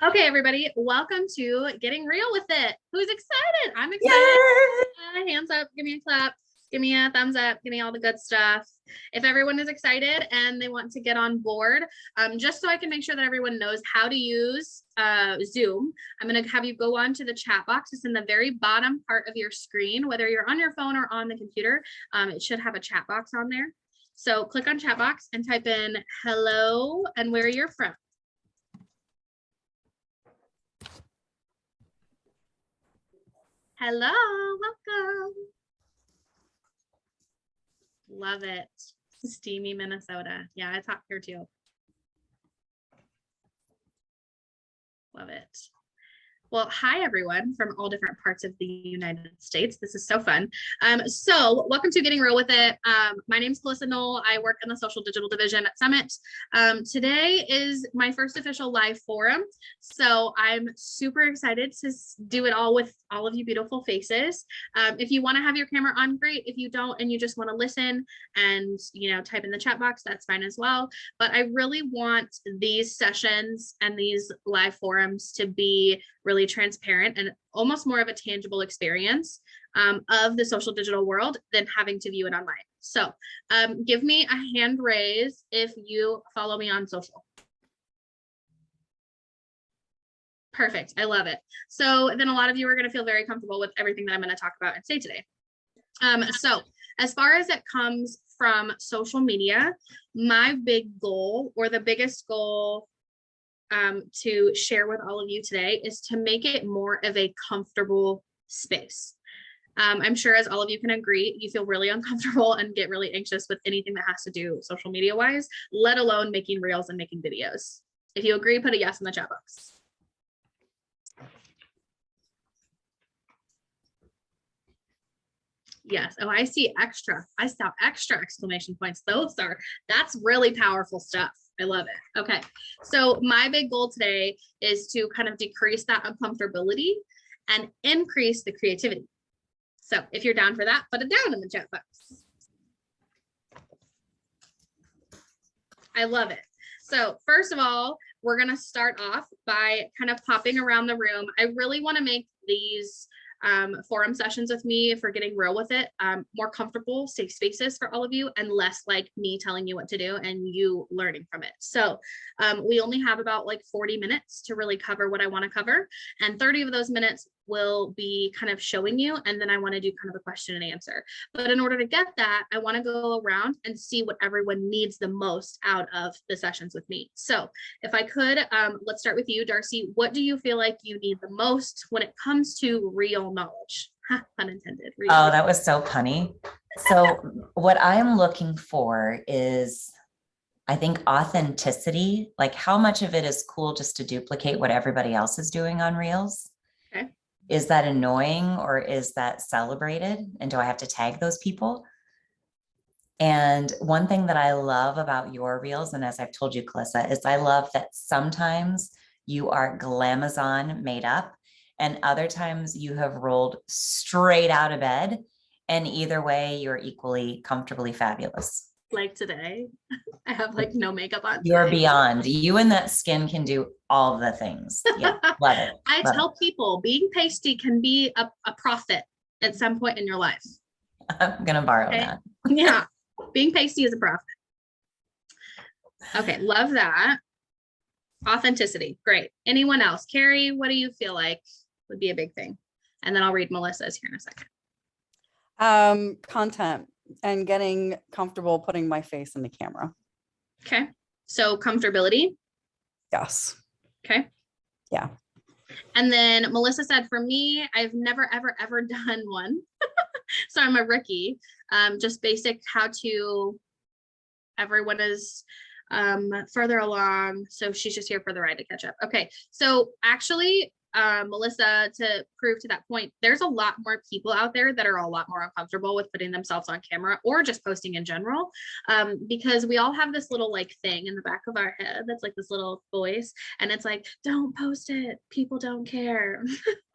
Okay, everybody, welcome to Getting Real with It. Who's excited? I'm excited. Yay! Hands up, give me a clap, give me a thumbs up, give me all the good stuff. If everyone is excited and they want to get on board, just so I can make sure that everyone knows how to use Zoom, I'm going to have you go on to the chat box. It's in the very bottom part of your screen, whether you're on your phone or on the computer. It should have a chat box on there. So click on chat box and type in hello and where you're from. Hello, welcome. Love it. Steamy Minnesota. Yeah, it's hot here too. Love it. Well, hi everyone from all different parts of the United States. This is so fun. So welcome to Getting Real with It. My name is Calissa Knoll. I work in the social digital division at Summit. Today is my first official live forum. So I'm super excited to do it all with all of you beautiful faces. If you want to have your camera on, great. If you don't and you just want to listen and type in the chat box, that's fine as well. But I really want these sessions and these live forums to be really transparent and almost more of a tangible experience of the social digital world than having to view it online. So give me a hand raise if you follow me on social. Perfect. I love it. So then a lot of you are going to feel very comfortable with everything that I'm going to talk about and say today. So as far as it comes from social media, my big goal, or the biggest goal to share with all of you today, is to make it more of a comfortable space. I'm sure, as all of you can agree, you feel really uncomfortable and get really anxious with anything that has to do social media wise, let alone making reels and making videos. If you agree, put a yes in the chat box. Yes. Oh, I see extra. I saw extra exclamation points. That's really powerful stuff. I love it. Okay. So my big goal today is to kind of decrease that uncomfortability and increase the creativity. So if you're down for that, put it down in the chat box. I love it. So first of all, we're going to start off by kind of popping around the room. I really want to make these forum sessions with me, for Getting Real with It, more comfortable, safe spaces for all of you, and less like me telling you what to do and you learning from it. So we only have about like 40 minutes to really cover what I want to cover, and 30 of those minutes will be kind of showing you, and then I want to do kind of a question and answer. But in order to get that, I want to go around and see what everyone needs the most out of the sessions with me. So if I could, let's start with you, Darcy. What do you feel like you need the most when it comes to real knowledge? Ha, pun intended. Oh, that was so punny. So what I'm looking for is, I think, authenticity. Like, how much of it is cool just to duplicate what everybody else is doing on Reels? Okay. Is that annoying, or is that celebrated? And do I have to tag those people? And one thing that I love about your Reels, and as I've told you, Calissa, is I love that sometimes you are glamazon made up, and other times you have rolled straight out of bed. And either way, you're equally comfortably fabulous. Like today, I have like no makeup on. You're beyond. You and that skin can do all the things. Yeah, love it. I tell people being pasty can be a profit at some point in your life. I'm going to borrow that. Yeah, being pasty is a profit. Okay, love that. Authenticity, great. Anyone else? Carrie, what do you feel like would be a big thing? And then I'll read Melissa's here in a second. Content and getting comfortable putting my face in the camera. Okay, so comfortability. Yes. Okay. Yeah. And then Melissa said, for me, I've never, ever done one. So I'm a rookie. Just basic how to, everyone is further along. So she's just here for the ride to catch up. Okay. So actually, Melissa, to prove to that point, there's a lot more people out there that are a lot more uncomfortable with putting themselves on camera or just posting in general, because we all have this little like thing in the back of our head that's like this little voice, and it's like, don't post it, people don't care.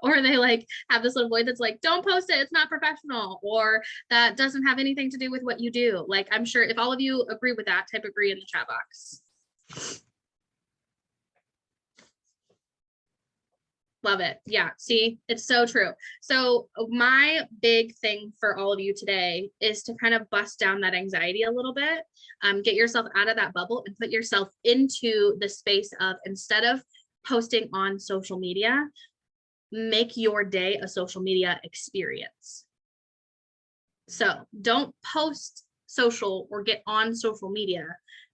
Or they like have this little voice that's like, don't post it, it's not professional, or that doesn't have anything to do with what you do. Like, I'm sure if all of you agree with that, type agree in the chat box. Love it. Yeah. See, it's so true. So my big thing for all of you today is to kind of bust down that anxiety a little bit, get yourself out of that bubble and put yourself into the space of, instead of posting on social media, make your day a social media experience. So don't post social or get on social media,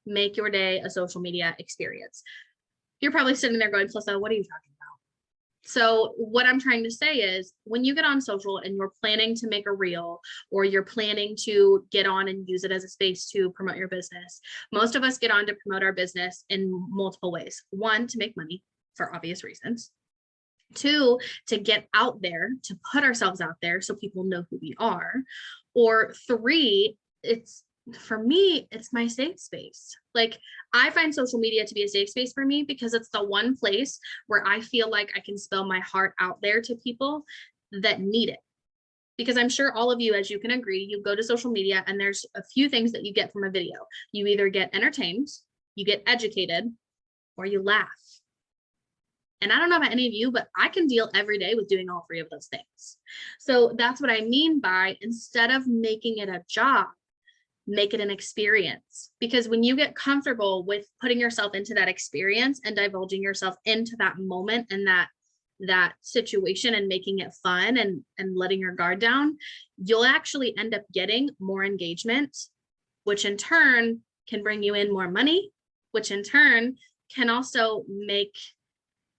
make your day a social media experience. You're probably sitting there going, Felissa, what are you talking about? So what I'm trying to say is, when you get on social and you're planning to make a reel, or you're planning to get on and use it as a space to promote your business, most of us get on to promote our business in multiple ways. One, to make money for obvious reasons. Two, to get out there, to put ourselves out there so people know who we are. Or three, for me, it's my safe space. Like, I find social media to be a safe space for me because it's the one place where I feel like I can spill my heart out there to people that need it. Because I'm sure all of you, as you can agree, you go to social media and there's a few things that you get from a video. You either get entertained, you get educated, or you laugh. And I don't know about any of you, but I can deal every day with doing all three of those things. So that's what I mean by, instead of making it a job, make it an experience. Because when you get comfortable with putting yourself into that experience and divulging yourself into that moment and that situation and making it fun and letting your guard down, you'll actually end up getting more engagement, which in turn can bring you in more money, which in turn can also make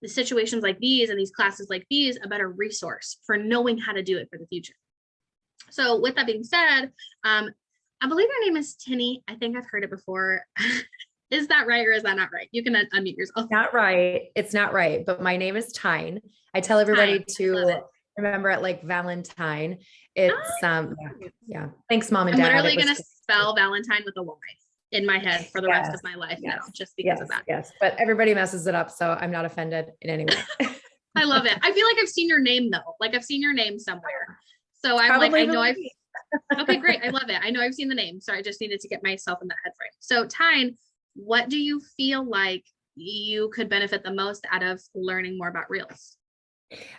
the situations like these and these classes like these a better resource for knowing how to do it for the future. So with that being said, I believe her name is Tinny. I think I've heard it before. Is that right, or is that not right? You can unmute yourself. Not right. It's not right. But my name is Tyne. I tell everybody Tyne. to remember it like Valentine. It's yeah. Thanks, Mom and I'm Dad. literally gonna spell Valentine with a Y in my head for the rest of my life now, just because of that. Yes, but everybody messes it up, so I'm not offended in any way. I love it. I feel like I've seen your name though. Like, I've seen your name somewhere. So I'm like, I know I've okay, great. I love it. I know I've seen the name. So I just needed to get myself in that head frame. So Tyne, what do you feel like you could benefit the most out of learning more about Reels?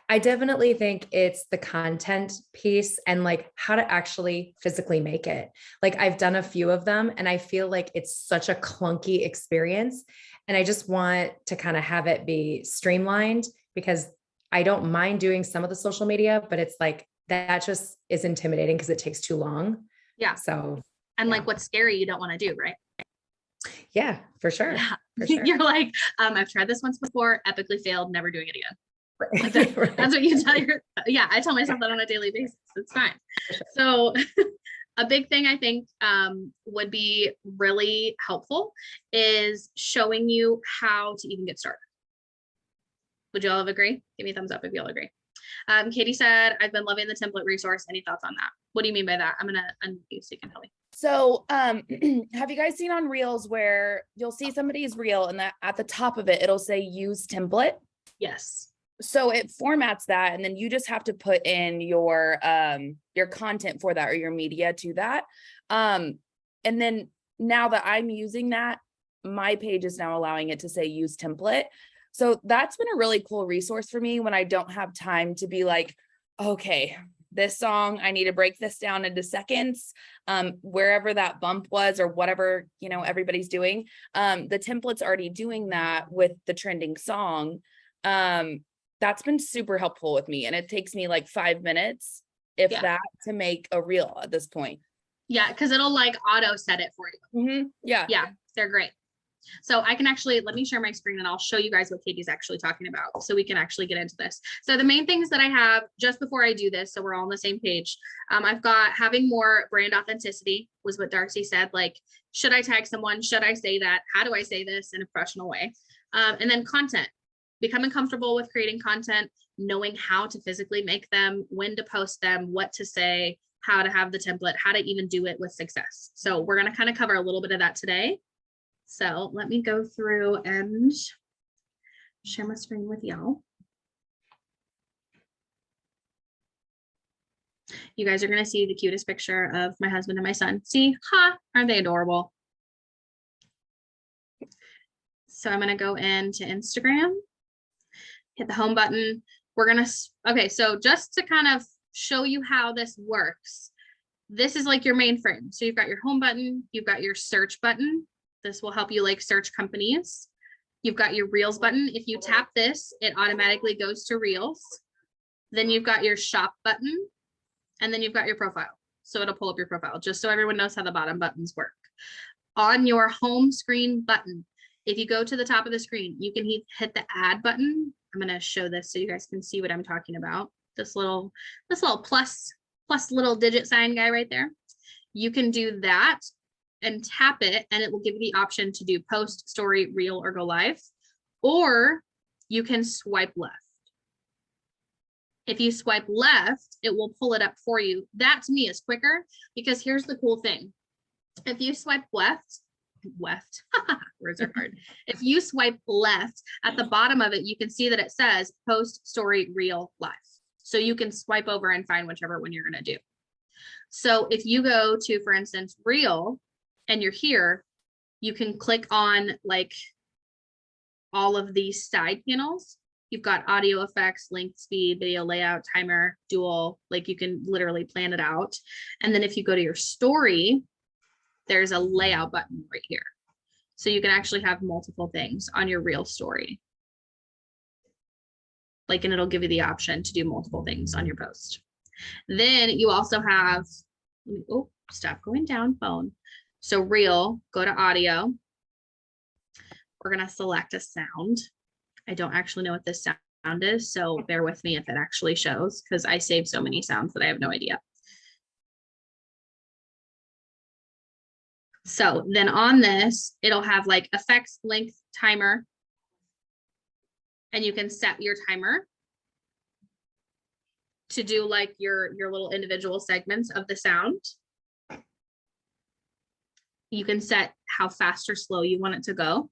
I definitely think it's the content piece and like how to actually physically make it. Like, I've done a few of them and I feel like it's such a clunky experience. And I just want to kind of have it be streamlined, because I don't mind doing some of the social media, but it's like, that just is intimidating because it takes too long. Yeah. So, and like, what's scary, you don't want to do, right? Yeah, for sure. Yeah. For sure. You're like, I've tried this once before, epically failed, never doing it again. Like that's what you tell I tell myself that on a daily basis. It's fine. So a big thing I think would be really helpful is showing you how to even get started. Would you all agree? Give me a thumbs up if you all agree. Katie said, I've been loving the template resource. Any thoughts on that? What do you mean by that? I'm gonna unmute you so you can tell me. So have you guys seen on Reels where you'll see somebody's reel and that at the top of it, it'll say use template? Yes. So it formats that, and then you just have to put in your content for that, or your media to that. And then now that I'm using that, my page is now allowing it to say use template. So that's been a really cool resource for me when I don't have time to be like, okay, this song, I need to break this down into seconds, wherever that bump was or whatever, everybody's doing. The template's already doing that with the trending song. That's been super helpful with me. And it takes me like 5 minutes, if that, to make a reel at this point. Yeah, because it'll like auto set it for you. Yeah. Yeah, they're great. So I can actually, let me share my screen and I'll show you guys what Katie's actually talking about so we can actually get into this. So the main things that I have just before I do this, so we're all on the same page, I've got having more brand authenticity was what Darcy said. Like, should I tag someone? Should I say that? How do I say this in a professional way? And then content, becoming comfortable with creating content, knowing how to physically make them, when to post them, what to say, how to have the template, how to even do it with success. So we're going to kind of cover a little bit of that today. So let me go through and share my screen with y'all. You guys are going to see the cutest picture of my husband and my son. See, aren't they adorable? So I'm going to go into Instagram, hit the home button. Okay, so just to kind of show you how this works, this is like your main frame. So you've got your home button, you've got your search button. This will help you like search companies. You've got your Reels button. If you tap this, it automatically goes to Reels. Then you've got your shop button, and then you've got your profile. So it'll pull up your profile, just so everyone knows how the bottom buttons work. On your home screen button, if you go to the top of the screen, you can hit the add button. I'm going to show this so you guys can see what I'm talking about. This little plus little digit sign guy right there. You can do that and tap it, and it will give you the option to do post, story, reel, or go live, or you can swipe left. If you swipe left, it will pull it up for you. That to me is quicker, because here's the cool thing. If you swipe left, words are hard. If you swipe left, at the bottom of it, you can see that it says post, story, reel, live. So you can swipe over and find whichever one you're going to do. So if you go to, for instance, reel, and you're here, you can click on like all of these side panels. You've got audio effects, length, speed, video layout, timer, dual, like you can literally plan it out. And then if you go to your story, there's a layout button right here. So you can actually have multiple things on your reel story. Like, and it'll give you the option to do multiple things on your post. Then you also have, oh, stop going down phone. So reel, go to audio. We're gonna select a sound. I don't actually know what this sound is, so bear with me if it actually shows, because I save so many sounds that I have no idea. So then on this, it'll have like effects, length, timer, and you can set your timer to do like your little individual segments of the sound. You can set how fast or slow you want it to go.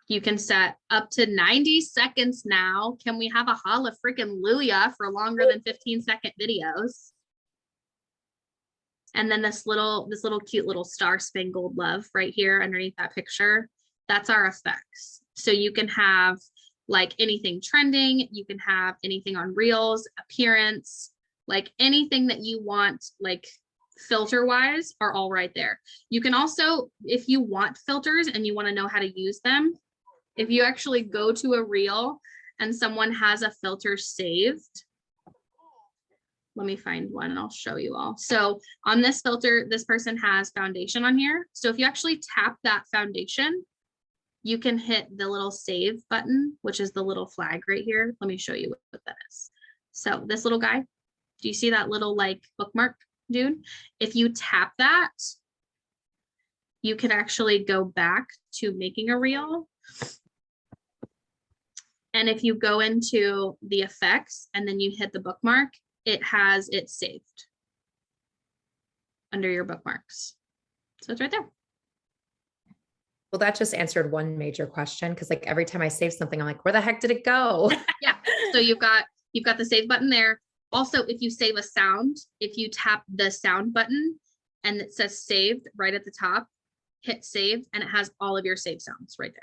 You can set up to 90 seconds now. Can we have a holla freaking Luya for longer than 15-second videos? And then this little cute little star spangled love right here underneath that picture, that's our effects. So you can have like anything trending, you can have anything on reels, appearance, like anything that you want, like filter wise, are all right there. You can also, if you want filters and you want to know how to use them, if you actually go to a reel and someone has a filter saved, let me find one and I'll show you all. So on this filter, this person has foundation on here. So if you actually tap that foundation, you can hit the little save button, which is the little flag right here. Let me show you what that is. So this little guy, do you see that little like bookmark dude? If you tap that, you can actually go back to making a reel. And if you go into the effects and then you hit the bookmark, it has it saved under your bookmarks. So it's right there. Well, that just answered one major question, because like every time I save something, I'm like, where the heck did it go? Yeah. So you've got the save button there. Also, if you save a sound, if you tap the sound button and it says saved right at the top, hit save, and it has all of your saved sounds right there.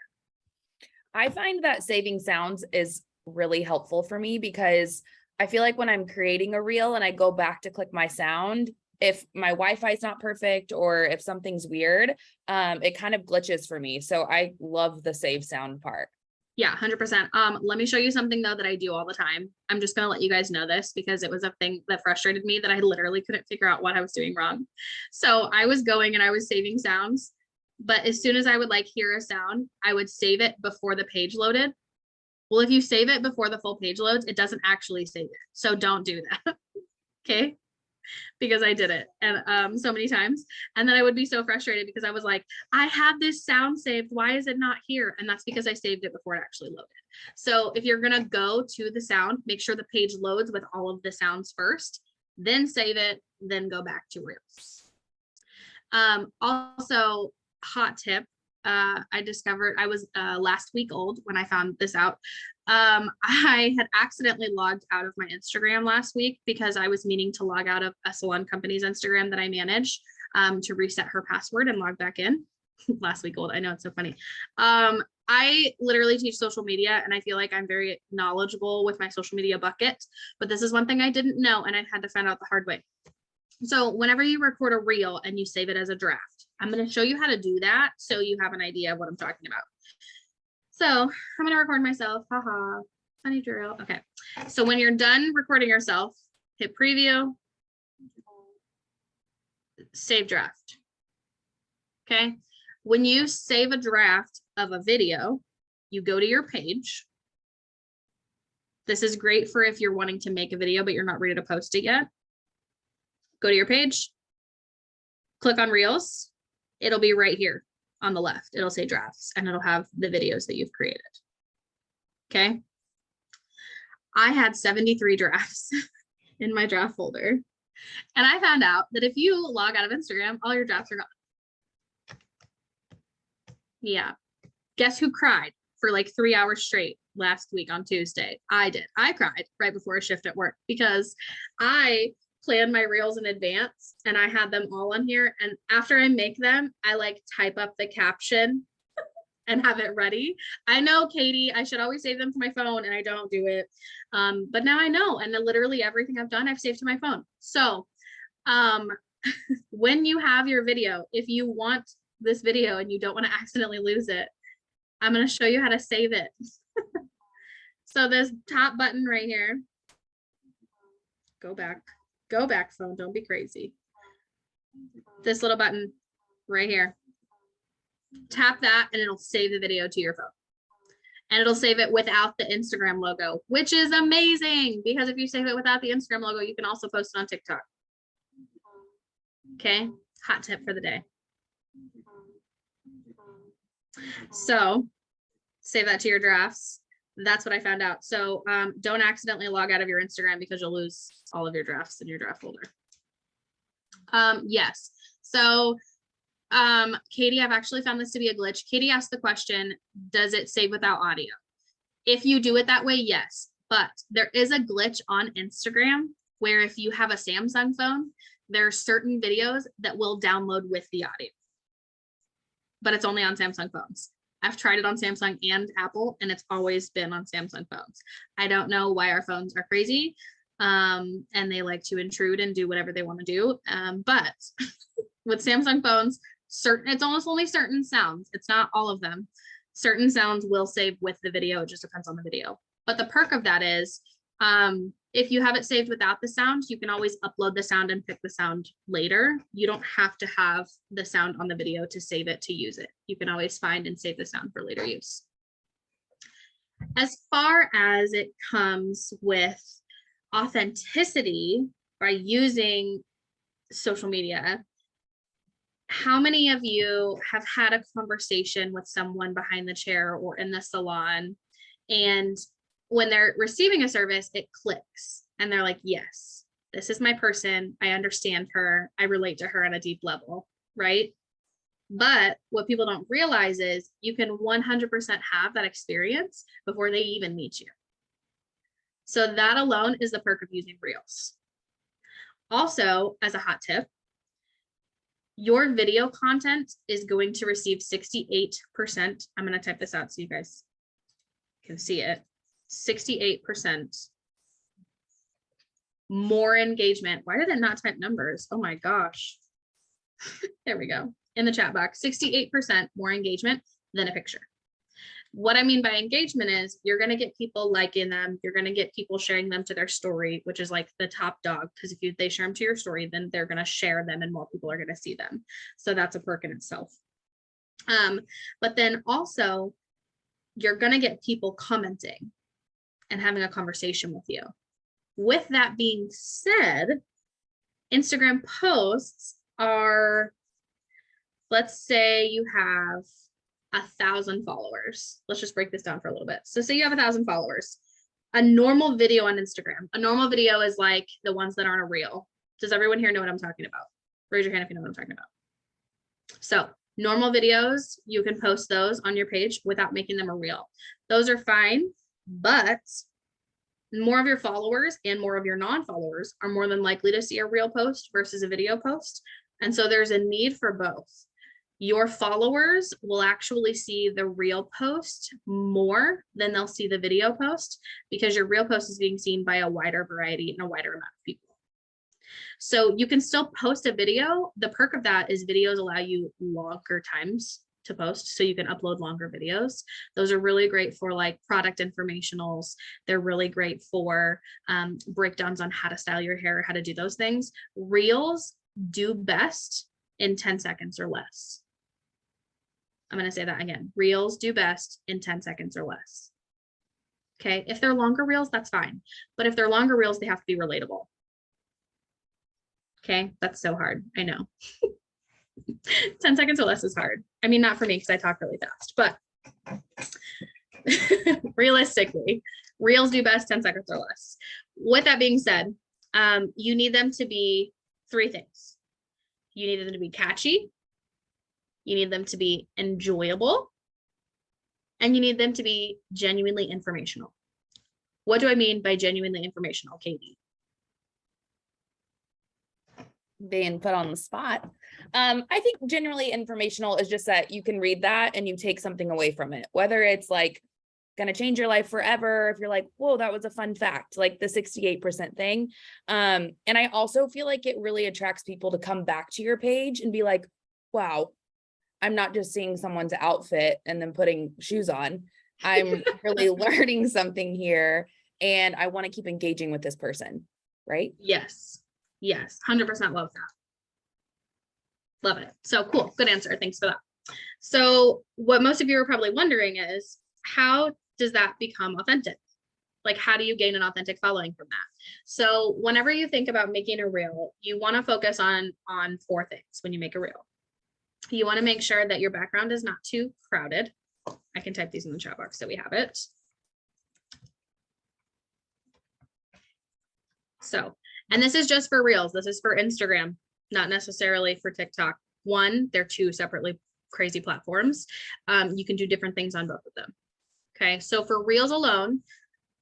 I find that saving sounds is really helpful for me, because I feel like when I'm creating a reel and I go back to click my sound, if my Wi-Fi is not perfect or if something's weird, it kind of glitches for me. So I love the save sound part. Yeah, 100%. Let me show you something though that I do all the time. I'm just gonna let you guys know this because it was a thing that frustrated me that I literally couldn't figure out what I was doing wrong. So I was going and I was saving sounds, but as soon as I would like hear a sound, I would save it before the page loaded. Well, if you save it before the full page loads, it doesn't actually save it. So don't do that. Okay. Because I did it and so many times. And then I would be so frustrated because I was like, I have this sound saved. Why is it not here? And that's because I saved it before it actually loaded. So if you're gonna go to the sound, make sure the page loads with all of the sounds first, then save it, then go back to Reels. Also, hot tip, I discovered, I was last week old when I found this out. I had accidentally logged out of my Instagram last week because I was meaning to log out of a salon company's Instagram that I manage to reset her password and log back in. Last week old, I know, it's so funny. I literally teach social media and I feel like I'm very knowledgeable with my social media bucket, but this is one thing I didn't know and I had to find out the hard way. So whenever you record a reel and you save it as a draft, I'm going to show you how to do that so you have an idea of what I'm talking about. So I'm going to record myself. Haha, funny drill. Okay. So when you're done recording yourself, hit preview, save draft. Okay. When you save a draft of a video, you go to your page. This is great for if you're wanting to make a video, but you're not ready to post it yet. Go to your page, click on Reels. It'll be right here on the left. It'll say drafts and it'll have the videos that you've created. Okay. I had 73 drafts in my draft folder. And I found out that if you log out of Instagram, all your drafts are gone. Yeah. Guess who cried for like 3 hours straight last week on Tuesday? I did. I cried right before a shift at work because I planned my reels in advance and I had them all on here. And after I make them, I like type up the caption and have it ready. I know, Katie, I should always save them to my phone and I don't do it. But now I know, and literally everything I've done, I've saved to my phone. So when you have your video, if you want this video and you don't want to accidentally lose it, I'm going to show you how to save it. So this top button right here, go back phone, don't be crazy. This little button right here, tap that and it'll save the video to your phone. And it'll save it without the Instagram logo, which is amazing because if you save it without the Instagram logo, you can also post it on TikTok. Okay, hot tip for the day. So save that to your drafts. That's what I found out. So don't accidentally log out of your Instagram because you'll lose all of your drafts in your draft folder. Yes. So Katie, I've actually found this to be a glitch. Katie asked the question, does it save without audio? If you do it that way, yes. But there is a glitch on Instagram where if you have a Samsung phone, there are certain videos that will download with the audio. But it's only on Samsung phones. I've tried it on Samsung and Apple, and it's always been on Samsung phones. I don't know why our phones are crazy, and they like to intrude and do whatever they want to do. But with Samsung phones, it's almost only certain sounds. It's not all of them. Certain sounds will save with the video. It just depends on the video. But the perk of that is, if you have it saved without the sound, you can always upload the sound and pick the sound later. You don't have to have the sound on the video to save it to use it. You can always find and save the sound for later use. As far as it comes with authenticity by using social media, how many of you have had a conversation with someone behind the chair or in the salon, and when they're receiving a service, it clicks and they're like, yes, this is my person. I understand her. I relate to her on a deep level, right? But what people don't realize is you can 100% have that experience before they even meet you. So that alone is the perk of using Reels. Also, as a hot tip, your video content is going to receive 68%. I'm going to type this out so you guys can see it. 68% more engagement. Why did it not type numbers? Oh my gosh. There we go. In the chat box, 68% more engagement than a picture. What I mean by engagement is you're going to get people liking them. You're going to get people sharing them to their story, which is like the top dog. Because if they share them to your story, then they're going to share them and more people are going to see them. So that's a perk in itself. But then also you're going to get people commenting and having a conversation with you. With that being said, Instagram posts are, let's say you have 1,000 followers. Let's just break this down for a little bit. So say you have 1,000 followers. A normal video on Instagram, a normal video is like the ones that aren't a reel. Does everyone here know what I'm talking about? Raise your hand if you know what I'm talking about. So normal videos, you can post those on your page without making them a reel. Those are fine, but more of your followers and more of your non-followers are more than likely to see a reel post versus a video post. And so there's a need for both. Your followers will actually see the reel post more than they'll see the video post, because your reel post is being seen by a wider variety and a wider amount of people. So you can still post a video. The perk of that is videos allow you longer times to post, so you can upload longer videos. Those are really great for like product informationals. They're really great for breakdowns on how to style your hair, how to do those things. Reels do best in 10 seconds or less. I'm going to say that again. Reels do best in 10 seconds or less. Okay. If they're longer reels, that's fine. But if they're longer reels, they have to be relatable. Okay. That's so hard. I know. 10 seconds or less is hard. I mean, not for me because I talk really fast, but realistically, reels do best 10 seconds or less. With that being said, you need them to be 3 things. You need them to be catchy. You need them to be enjoyable. And you need them to be genuinely informational. What do I mean by genuinely informational, Katie? Being put on the spot. I think genuinely informational is just that you can read that and you take something away from it, whether it's like going to change your life forever. If you're like, whoa, that was a fun fact, like the 68% thing. And I also feel like it really attracts people to come back to your page and be like, wow, I'm not just seeing someone's outfit and then putting shoes on. I'm really learning something here and I want to keep engaging with this person, right? Yes. Yes. 100% love that. Love it. So cool. Good answer. Thanks for that. So what most of you are probably wondering is, how does that become authentic? Like, how do you gain an authentic following from that? So whenever you think about making a reel, you want to focus on 4 things when you make a reel. You want to make sure that your background is not too crowded. I can type these in the chat box so we have it. So, and this is just for reels. This is for Instagram, not necessarily for TikTok. One, they're 2 separately crazy platforms. You can do different things on both of them. Okay, so for reels alone,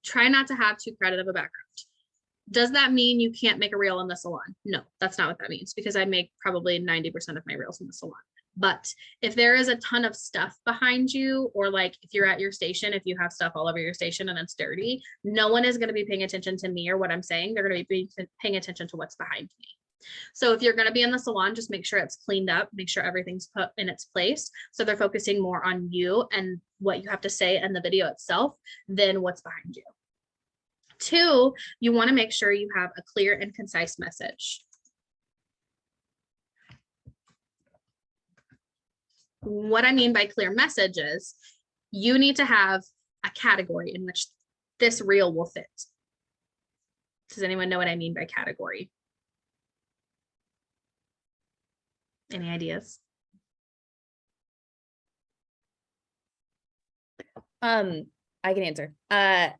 try not to have too crowded of a background. Does that mean you can't make a reel in the salon? No, that's not what that means, because I make probably 90% of my reels in the salon. But if there is a ton of stuff behind you, or like if you're at your station, if you have stuff all over your station and it's dirty, no one is going to be paying attention to me or what I'm saying. They're going to be paying attention to what's behind me. So if you're going to be in the salon, just make sure it's cleaned up, make sure everything's put in its place. So they're focusing more on you and what you have to say in the video itself than what's behind you. 2, you want to make sure you have a clear and concise message. What I mean by clear message is, you need to have a category in which this reel will fit. Does anyone know what I mean by category? Any ideas? I can answer. I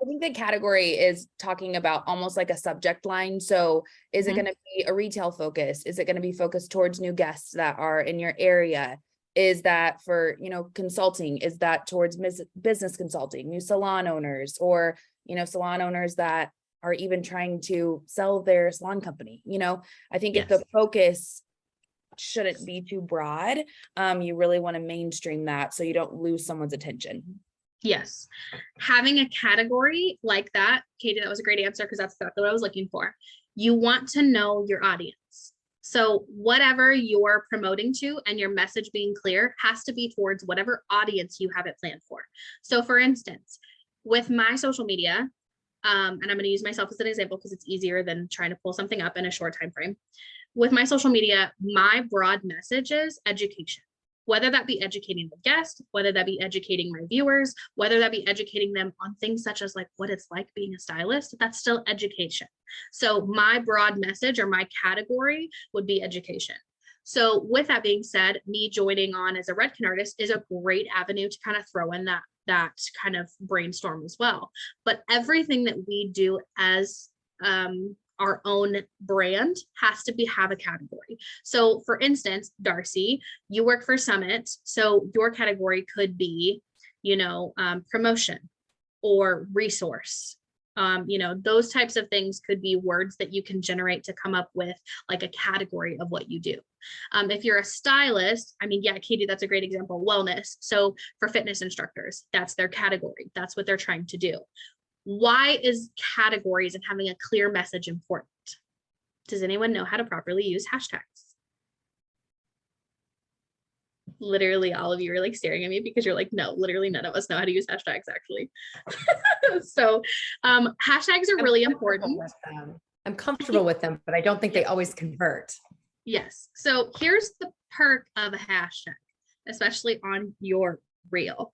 think the category is talking about almost like a subject line. So is it going to be a retail focus? Is it going to be focused towards new guests that are in your area? Is that for, consulting? Is that towards business consulting, new salon owners, or, salon owners that are even trying to sell their salon company? I think if the focus shouldn't be too broad, you really want to mainstream that so you don't lose someone's attention. Yes. Having a category like that, Katie, that was a great answer, because that's exactly what I was looking for. You want to know your audience. So whatever you're promoting to and your message being clear has to be towards whatever audience you have it planned for. So for instance, with my social media, and I'm going to use myself as an example because it's easier than trying to pull something up in a short time frame. With my social media, my broad message is education. Whether that be educating the guest, whether that be educating my viewers, whether that be educating them on things such as like what it's like being a stylist, that's still education. So my broad message or my category would be education. So with that being said, me joining on as a Redken artist is a great avenue to kind of throw in that kind of brainstorm as well. But everything that we do as our own brand has to have a category. So for instance, Darcy, you work for Summit. So your category could be, promotion or resource You know, those types of things could be words that you can generate to come up with like a category of what you do. If you're a stylist, I mean, yeah, Katie, that's a great example. Wellness. So for fitness instructors, that's their category. That's what they're trying to do. Why is categories and having a clear message important? Does anyone know how to properly use hashtags? Literally all of you are like staring at me because you're like, no, literally none of us know how to use hashtags actually. So hashtags are really important. I'm comfortable with them, but I don't think they always convert. Yes. So here's the perk of a hashtag, especially on your reel.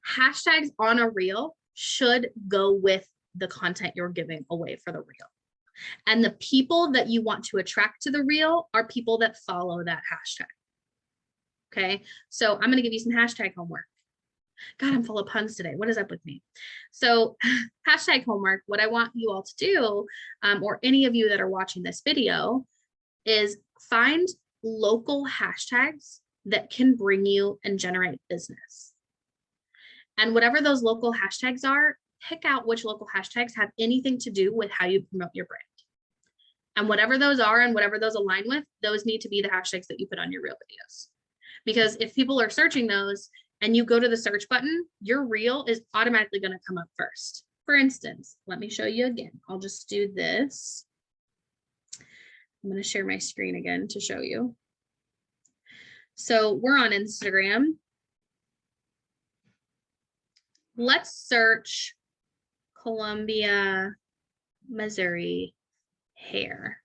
Hashtags on a reel should go with the content you're giving away for the reel. And the people that you want to attract to the reel are people that follow that hashtag. Okay, so I'm going to give you some hashtag homework. God, I'm full of puns today. What is up with me? So hashtag homework, what I want you all to do, or any of you that are watching this video, is find local hashtags that can bring you and generate business. And whatever those local hashtags are, pick out which local hashtags have anything to do with how you promote your brand. And whatever those are and whatever those align with, those need to be the hashtags that you put on your reel videos. Because if people are searching those and you go to the search button, your reel is automatically going to come up first. For instance, let me show you again. I'll just do this. I'm going to share my screen again to show you. So we're on Instagram. Let's search Columbia, Missouri hair.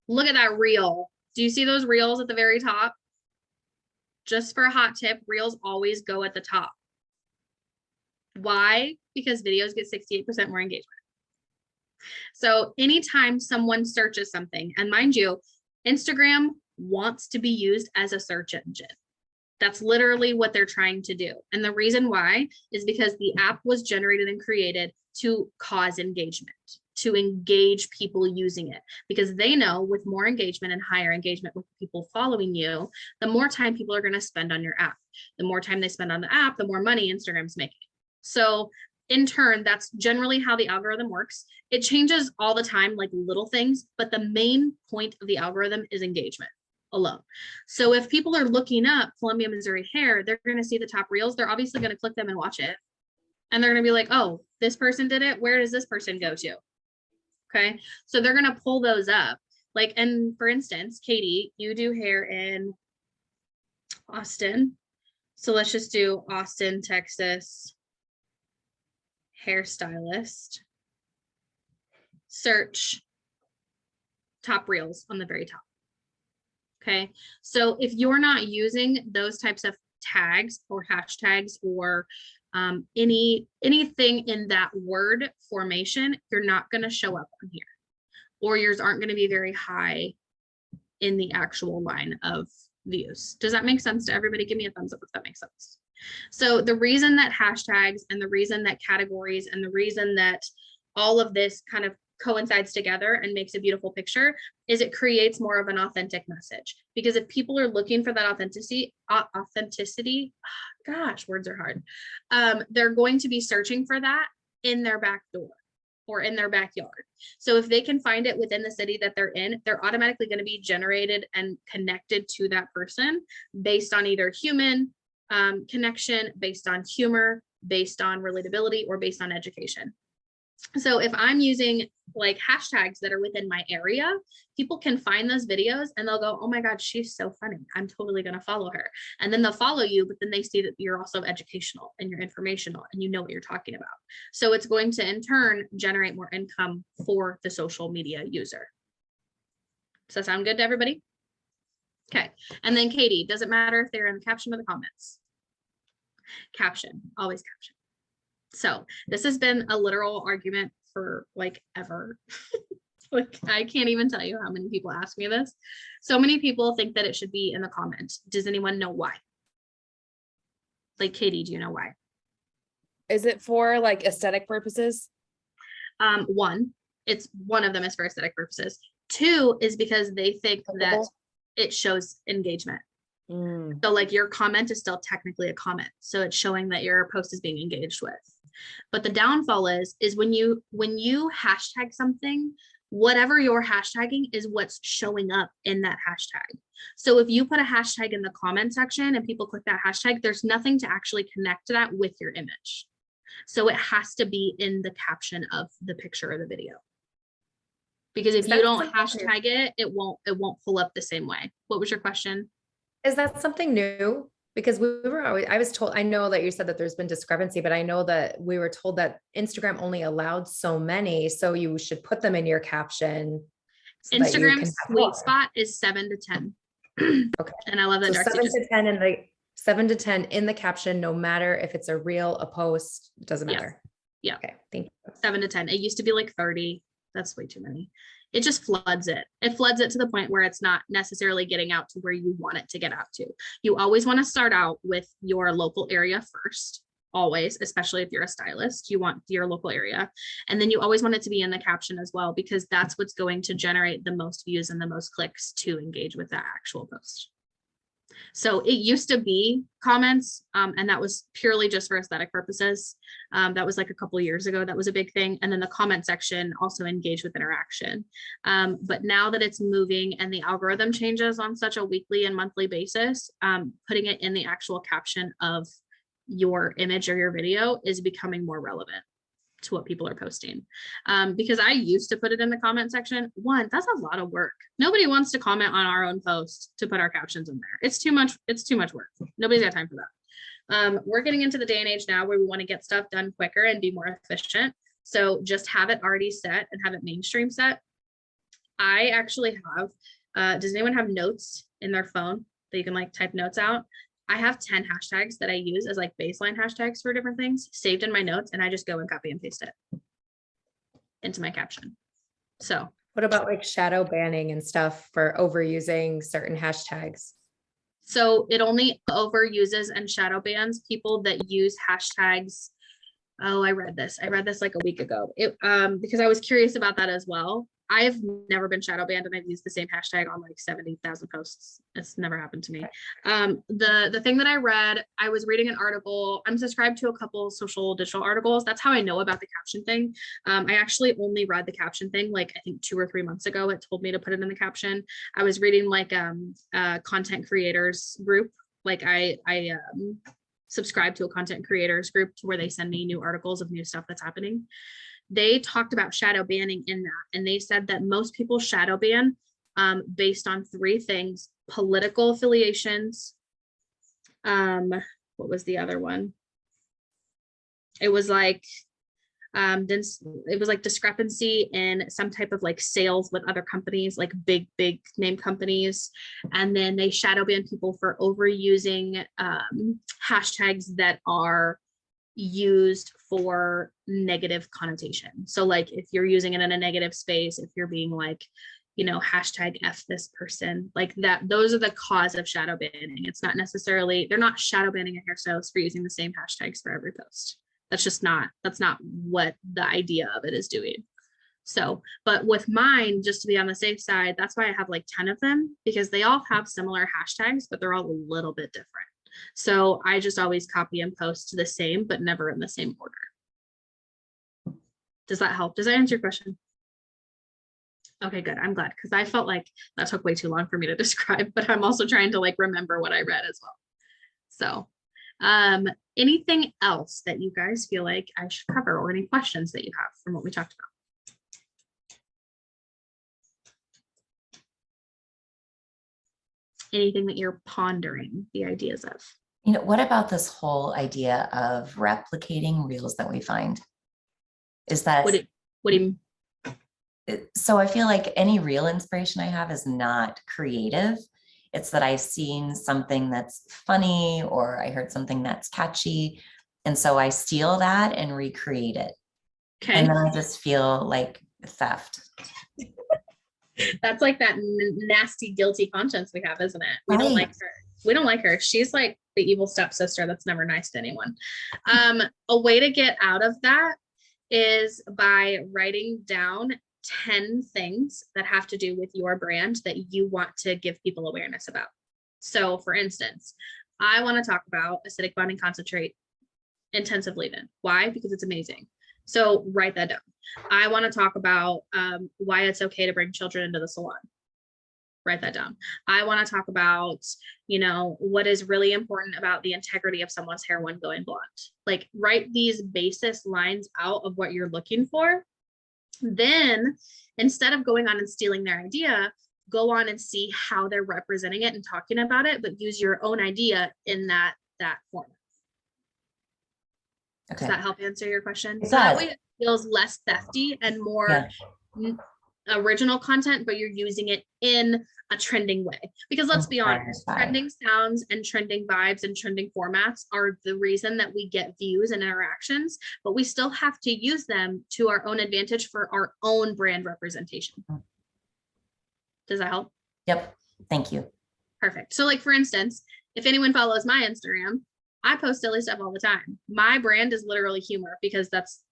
Look at that reel. Do you see those reels at the very top? Just for a hot tip, reels always go at the top. Why? Because videos get 68% more engagement. So anytime someone searches something, and mind you, Instagram wants to be used as a search engine. That's literally what they're trying to do. And the reason why is because the app was generated and created to cause engagement, to engage people using it, because they know with more engagement and higher engagement with people following you, the more time people are going to spend on your app. The more time they spend on the app, the more money Instagram's making. So in turn, that's generally how the algorithm works. It changes all the time, like little things, but the main point of the algorithm is engagement alone. So if people are looking up Columbia, Missouri hair, they're going to see the top reels. They're obviously going to click them and watch it. And they're going to be like, oh, this person did it. Where does this person go to? Okay. So they're going to pull those up. Like, and for instance, Katie, you do hair in Austin. So let's just do Austin, Texas hairstylist. Search top reels on the very top. Okay. So if you're not using those types of tags or hashtags or anything in that word formation, you're not going to show up on here, or yours aren't going to be very high in the actual line of views. Does that make sense to everybody? Give me a thumbs up if that makes sense. So the reason that hashtags and the reason that categories and the reason that all of this kind of coincides together and makes a beautiful picture is it creates more of an authentic message. Because if people are looking for that authenticity, gosh, words are hard. They're going to be searching for that in their back door or in their backyard. So if they can find it within the city that they're in, they're automatically going to be generated and connected to that person based on either human connection, based on humor, based on relatability, or based on education. So if I'm using like hashtags that are within my area, people can find those videos and they'll go, oh my God, she's so funny. I'm totally going to follow her. And then they'll follow you, but then they see that you're also educational and you're informational and you know what you're talking about. So it's going to in turn generate more income for the social media user. Does that sound good to everybody? Okay. And then Katie, does it matter if they're in the caption or the comments? Caption, always caption. So this has been a literal argument for like ever. Like I can't even tell you how many people ask me this. So many people think that it should be in the comments. Does anyone know why? Like Katie, do you know why? Is it for like aesthetic purposes? One of them is for aesthetic purposes. Two is because they think that it shows engagement. So like your comment is still technically a comment. So it's showing that your post is being engaged with. But the downfall is when you hashtag something, whatever you're hashtagging is what's showing up in that hashtag. So if you put a hashtag in the comment section and people click that hashtag, there's nothing to actually connect to that with your image. So it has to be in the caption of the picture or the video. Because if you don't hashtag it, it won't pull up the same way. What was your question? Is that something new? Because I was told, I know that you said that there's been discrepancy, but I know that we were told that Instagram only allowed so many, so you should put them in your caption. So Instagram's sweet spot is 7 to 10. Okay. And I love that. So 7 to 10 in the caption, no matter if it's a reel, a post, it doesn't matter. Yeah. Okay. Thank you. 7 to 10. It used to be like 30. That's way too many. It just floods it. It floods it to the point where it's not necessarily getting out to where you want it to get out to. You always want to start out with your local area first, always, especially if you're a stylist, you want your local area. And then you always want it to be in the caption as well, because that's what's going to generate the most views and the most clicks to engage with that actual post. So it used to be comments, and that was purely just for aesthetic purposes. That was like a couple of years ago, that was a big thing. And then the comment section also engaged with interaction. But now that it's moving and the algorithm changes on such a weekly and monthly basis, putting it in the actual caption of your image or your video is becoming more relevant to what people are posting. Because I used to put it in the comment section. One, that's a lot of work. Nobody wants to comment on our own post to put our captions in there. It's too much work. Nobody's got time for that. We're getting into the day and age now where we want to get stuff done quicker and be more efficient. So just have it already set and have it mainstream set. I actually have, does anyone have notes in their phone that you can like type notes out? I have 10 hashtags that I use as like baseline hashtags for different things saved in my notes, and I just go and copy and paste it into my caption. So what about like shadow banning and stuff for overusing certain hashtags? So it only overuses and shadow bans people that use hashtags. Oh, I read this like a week ago. Because I was curious about that as well. I've never been shadow banned, and I've used the same hashtag on like 70,000 posts. It's never happened to me. The thing that I read, I was reading an article. I'm subscribed to a couple social digital articles. That's how I know about the caption thing. I actually only read the caption thing like I think 2 or 3 months ago. It told me to put it in the caption. I was reading like content creators group. Like I subscribe to a content creators group to where they send me new articles of new stuff that's happening. They talked about shadow banning in that, and they said that most people shadow ban based on 3 things: political affiliations. What was the other one? It was like discrepancy in some type of like sales with other companies, like big name companies. And then they shadow ban people for overusing hashtags that are used for negative connotation. So like if you're using it in a negative space, if you're being like, hashtag F this person, like that, those are the cause of shadow banning. It's not necessarily, they're not shadow banning a hairstylist for using the same hashtags for every post. That's not what the idea of it is doing. So, but with mine, just to be on the safe side, that's why I have like 10 of them, because they all have similar hashtags, but they're all a little bit different. So I just always copy and post the same, but never in the same order. Does that help? Does that answer your question? Okay, good. I'm glad, because I felt like that took way too long for me to describe, but I'm also trying to like remember what I read as well. So anything else that you guys feel like I should cover, or any questions that you have from what we talked about? Anything that you're pondering the ideas of? What about this whole idea of replicating reels that we find? Is that what do you mean? So I feel like any reel inspiration I have is not creative. It's that I've seen something that's funny, or I heard something that's catchy, and so I steal that and recreate it. Okay. And then I just feel like theft. That's like that nasty, guilty conscience we have, isn't it? We Right. don't like her. We don't like her. She's like the evil stepsister that's never nice to anyone. A way to get out of that is by writing down 10 things that have to do with your brand that you want to give people awareness about. So for instance, I want to talk about acidic bonding concentrate intensive leave-in. Why? Because it's amazing. So write that down. I want to talk about why it's okay to bring children into the salon. Write that down. I want to talk about, you know, what is really important about the integrity of someone's hair when going blonde. Like write these basis lines out of what you're looking for. Then instead of going on and stealing their idea, go on and see how they're representing it and talking about it, but use your own idea in that format. Okay. Does that help answer your question? It So that does. way it feels less thefty and more Yeah. original content, but you're using it in a trending way. Because let's be honest, Inspired by. trending sounds and trending vibes and trending formats are the reason that we get views and interactions, but we still have to use them to our own advantage for our own brand representation. Does that help? Yep. Thank you. Perfect. So like, for instance, if anyone follows my Instagram, I post silly stuff all the time. My brand is literally humor because that's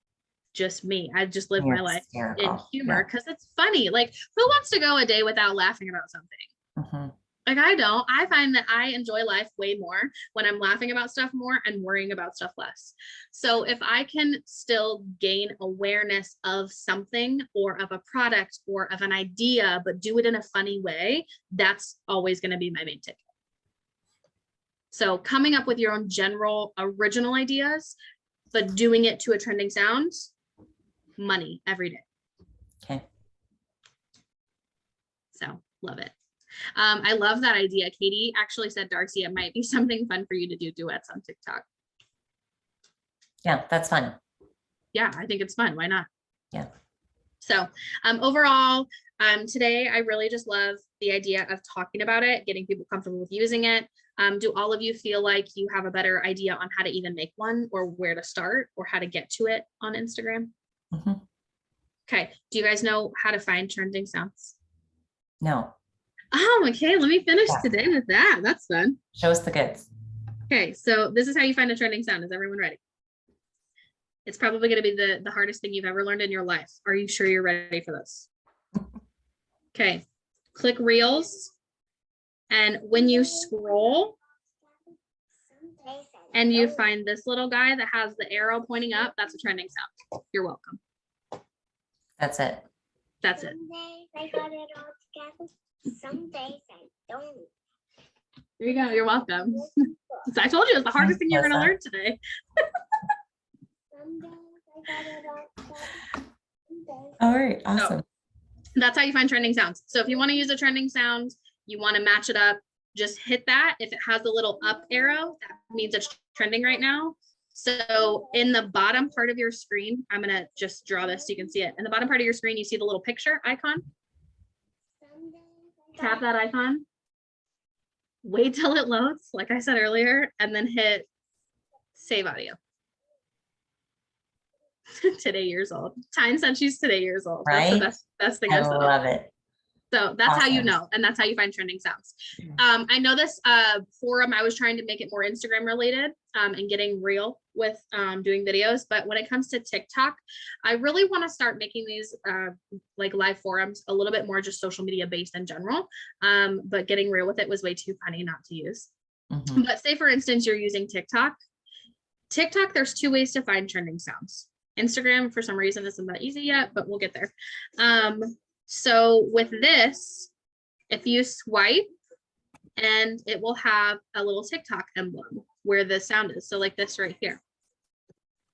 just me. I just live my You're life in hysterical. humor because it's funny. Like, who wants to go a day without laughing about something? Mhm. Like, I don't. I find that I enjoy life way more when I'm laughing about stuff more and worrying about stuff less. So if I can still gain awareness of something or of a product or of an idea, but do it in a funny way, that's always going to be my main ticket. So coming up with your own general original ideas, but doing it to a trending sound, money every day. Okay. So love it. I love that idea. Katie actually said, Darcy, it might be something fun for you to do duets on TikTok. Yeah, that's fun. Yeah, I think it's fun. Why not? Yeah. So overall, today, I really just love the idea of talking about it, getting people comfortable with using it. Do all of you feel like you have a better idea on how to even make one or where to start or how to get to it on Instagram? Mhm. Okay. Do you guys know how to find trending sounds? No, Oh, okay. Let me finish Yeah. today with that. That's fun. show us the goods. Okay. So this is how you find a trending sound. Is everyone ready? It's probably going to be the hardest thing you've ever learned in your life. Are you sure you're ready for this? Okay. Click Reels. And when you scroll and you find this little guy that has the arrow pointing up, that's a trending sound. You're welcome. That's it. That's it. Some days I got it all together. Some days I don't. There you go. You're welcome. So I told you it was the hardest thing you're going to learn today. Some days I got it all together. Some days All right. Awesome. That's how you find trending sounds. So if you want to use a trending sound, you want to match it up, just hit that. If it has a little up arrow, that means it's trending right now. So in the bottom part of your screen, I'm going to just draw this so you can see it. In the bottom part of your screen, you see the little picture icon. some days I Tap got that icon. Wait till it loads, like I said earlier, and then hit save audio. Today years old. Tyne said she's today years old. That's the Right? best thing I I've said. love it. So that's how you Awesome. know, and that's how you find trending sounds. I know this forum, I was trying to make it more Instagram related and getting real with doing videos, but when it comes to TikTok, I really want to start making these like live forums a little bit more just social media based in general. But getting real with it was way too funny not to use. Mhm. But say for instance, you're using TikTok. TikTok, there's two ways to find trending sounds. Instagram, for some reason, isn't that easy yet, but we'll get there. So with this, if you swipe and it will have a little TikTok emblem where the sound is. So like this right here.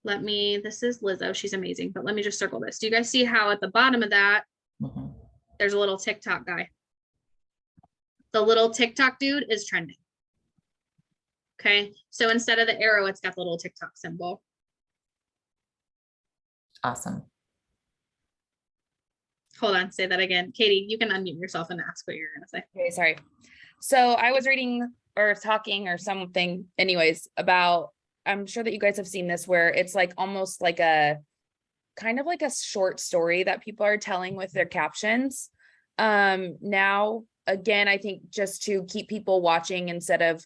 This is Lizzo, she's amazing, but let me just circle this. Do you guys see how at the bottom of that, Mhm. there's a little TikTok guy? The little TikTok dude is trending. Okay, so instead of the arrow, it's got the little TikTok symbol. Awesome. Hold on, say that again. Katie, you can unmute yourself and ask what you're gonna say. Okay, sorry. So I was reading or talking or something anyways about, I'm sure that you guys have seen this where it's like almost like a kind of like a short story that people are telling with their captions. Now, again, I think just to keep people watching instead of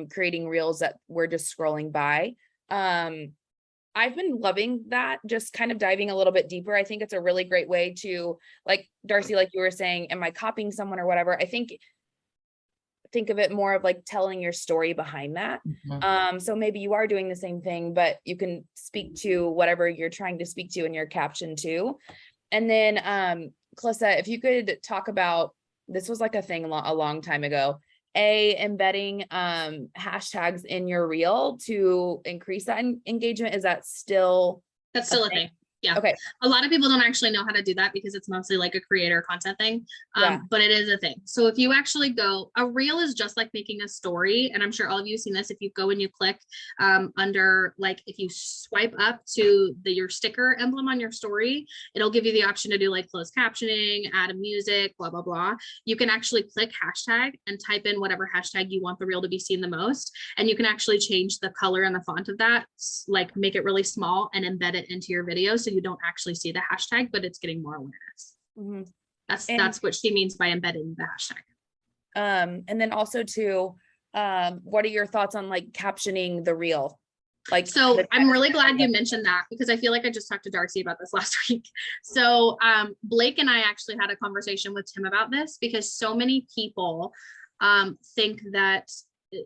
creating reels that we're just scrolling by. I've been loving that, just kind of diving a little bit deeper. I think it's a really great way to, like Darcy, like you were saying, am I copying someone or whatever? I think think of it more of like telling your story behind that. Mhm. So maybe you are doing the same thing, but you can speak to whatever you're trying to speak to in your caption too. And then, Calissa, if you could talk about, this was like a thing a long time ago, embedding hashtags in your reel to increase that engagement. Is that still That's still a thing. Yeah. Okay. A lot of people don't actually know how to do that because it's mostly like a creator content thing. Yeah. But it is a thing. So if you actually go, a reel is just like making a story. And I'm sure all of you have seen this. If you go and you click under, like, if you swipe up to your sticker emblem on your story, it'll give you the option to do like closed captioning, add a music, blah, blah, blah. You can actually click hashtag and type in whatever hashtag you want the reel to be seen the most. And you can actually change the color and the font of that, like make it really small and embed it into your video. So you don't actually see the hashtag, but it's getting more awareness. Mhm. That's what she means by embedding the hashtag. And then also too, what are your thoughts on like captioning the reel? Like, So I'm really glad you mentioned that because I feel like I just talked to Darcy about this last week. So Blake and I actually had a conversation with Tim about this because so many people think that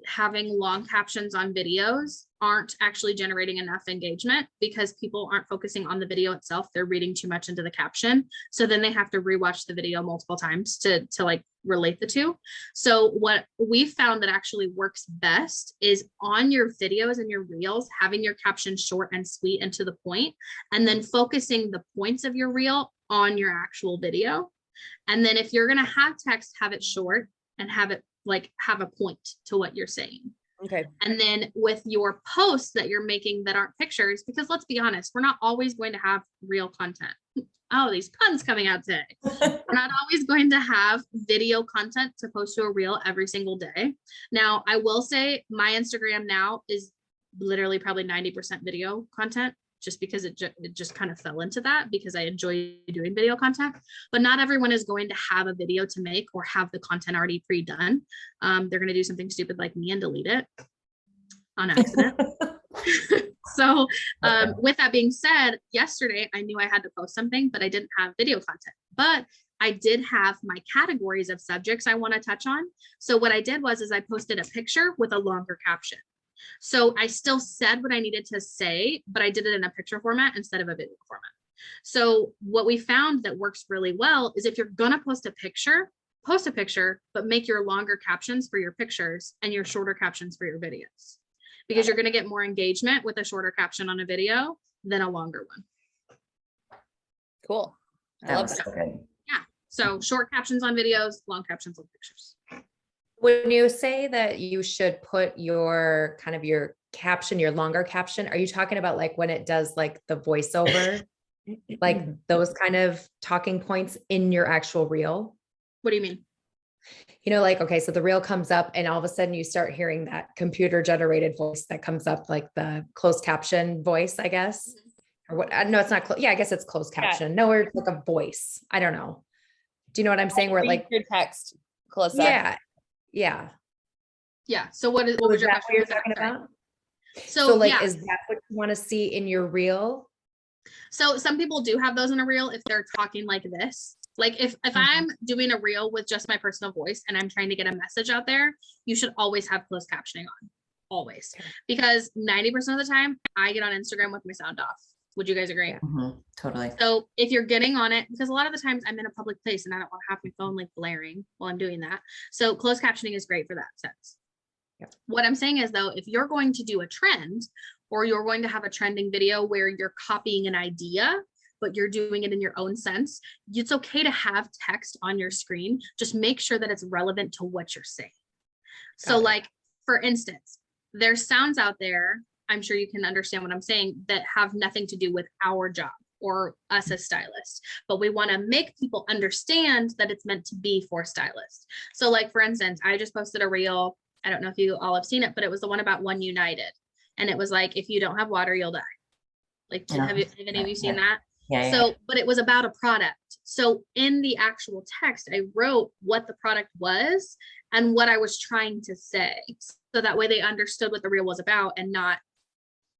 having long captions on videos aren't actually generating enough engagement because people aren't focusing on the video itself. They're reading too much into the caption. So then they have to rewatch the video multiple times to like relate the two. So what we found that actually works best is on your videos and your reels, having your caption short and sweet and to the point, and then focusing the points of your reel on your actual video. And then if you're going to have text, have it short and have it like have a point to what you're saying. okay. And then with your posts that you're making that aren't pictures, because let's be honest, we're not always going to have real content. Oh, these puns coming out today. We're not always going to have video content to post to a reel every single day. Now, I will say my Instagram now is literally probably 90% video content, just because it just kind of fell into that because I enjoy doing video content, but not everyone is going to have a video to make or have the content already pre-done. They're going to do something stupid like me and delete it on accident. So with that being said, yesterday I knew I had to post something, but I didn't have video content, but I did have my categories of subjects I want to touch on. So what I did was I posted a picture with a longer caption. So I still said what I needed to say, but I did it in a picture format instead of a video format. So what we found that works really well is if you're going to post a picture, but make your longer captions for your pictures and your shorter captions for your videos, because you're going to get more engagement with a shorter caption on a video than a longer one. Cool. I That love was that. so good. Yeah. So short captions on videos, long captions on pictures. When you say that you should put your kind of your caption, your longer caption, are you talking about like when it does like the voiceover, like those kind of talking points in your actual reel? What do you mean? You know, like, okay, so the reel comes up and all of a sudden you start hearing that computer generated voice that comes up, like the closed caption voice, I guess. Or what? No, it's not. Yeah, I guess it's closed caption. No, it's like a voice. I don't know. Do you know what I'm saying? Where Read like, your text, Calissa. yeah. Yeah. Yeah. So what So was is your that question? what you're talking Sorry. about? So So like, yeah. is that what you want to see in your reel? So some people do have those in a reel if they're talking like this. Like if I'm doing a reel with just my personal voice and I'm trying to get a message out there, you should always have closed captioning on, always. Because 90% of the time I get on Instagram with my sound off. Would you guys agree? Yeah. Mhm, totally. So if you're getting on it, because a lot of the times I'm in a public place and I don't want to have my phone like blaring while I'm doing that. So closed captioning is great for that sense. Yep. What I'm saying is though, if you're going to do a trend or you're going to have a trending video where you're copying an idea, but you're doing it in your own sense, it's okay to have text on your screen. Just make sure that it's relevant to what you're saying. So Got it. like, for instance, there's sounds out there, I'm sure you can understand what I'm saying, that have nothing to do with our job or us as stylists, but we want to make people understand that it's meant to be for stylists. So like, for instance, I just posted a reel. I don't know if you all have seen it, but it was the one about One United. And it was like, if you don't have water, you'll die. Like, Yeah. have any of you seen that? Yeah. So, but it was about a product. So in the actual text, I wrote what the product was and what I was trying to say. So that way they understood what the reel was about and not